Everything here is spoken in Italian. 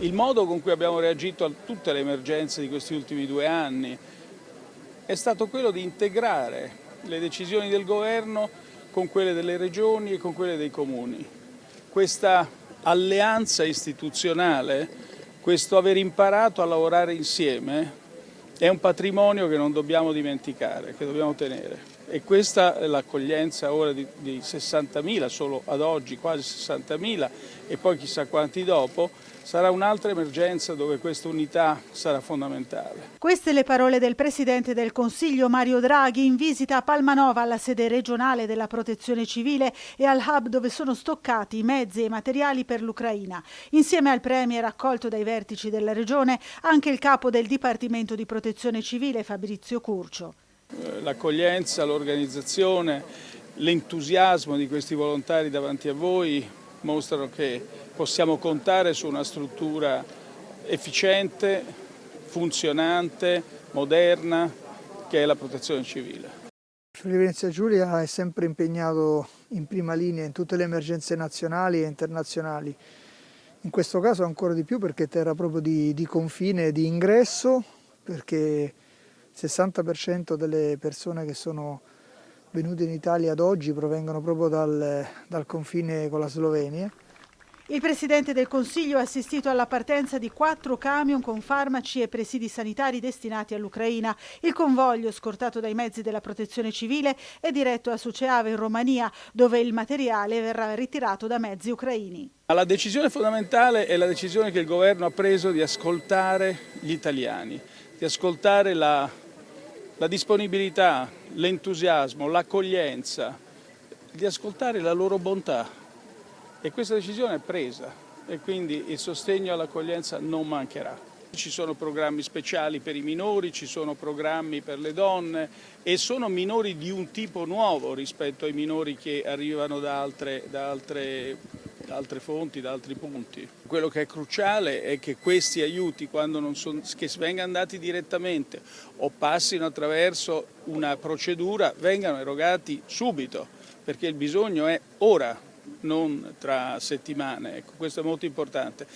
Il modo con cui abbiamo reagito a tutte le emergenze di questi ultimi 2 anni è stato quello di integrare le decisioni del governo con quelle delle regioni e con quelle dei comuni. Questa alleanza istituzionale, questo aver imparato a lavorare insieme, è un patrimonio che non dobbiamo dimenticare, che dobbiamo tenere. E questa è l'accoglienza ora di 60.000, solo ad oggi quasi 60.000 e poi chissà quanti dopo, sarà un'altra emergenza dove questa unità sarà fondamentale. Queste le parole del Presidente del Consiglio Mario Draghi in visita a Palmanova, alla sede regionale della Protezione Civile e al hub dove sono stoccati i mezzi e i materiali per l'Ucraina. Insieme al Premier accolto dai vertici della regione anche il capo del Dipartimento di Protezione Civile Fabrizio Curcio. L'accoglienza, l'organizzazione, l'entusiasmo di questi volontari davanti a voi mostrano che possiamo contare su una struttura efficiente, funzionante, moderna, che è la Protezione Civile. Friuli Venezia Giulia è sempre impegnato in prima linea in tutte le emergenze nazionali e internazionali. In questo caso ancora di più perché è terra proprio di confine, di ingresso, perché il 60% delle persone che sono venute in Italia ad oggi provengono proprio dal confine con la Slovenia. Il Presidente del Consiglio ha assistito alla partenza di 4 camion con farmaci e presidi sanitari destinati all'Ucraina. Il convoglio, scortato dai mezzi della Protezione Civile, è diretto a Suceava in Romania, dove il materiale verrà ritirato da mezzi ucraini. La decisione fondamentale è la decisione che il governo ha preso di ascoltare gli italiani, di ascoltare la disponibilità, l'entusiasmo, l'accoglienza, di ascoltare la loro bontà. E questa decisione è presa e quindi il sostegno all'accoglienza non mancherà. Ci sono programmi speciali per i minori, ci sono programmi per le donne e sono minori di un tipo nuovo rispetto ai minori che arrivano da altre fonti, da altri punti. Quello che è cruciale è che questi aiuti, quando non sono, che vengano dati direttamente o passino attraverso una procedura, vengano erogati subito, perché il bisogno è ora, non tra settimane. Ecco, questo è molto importante.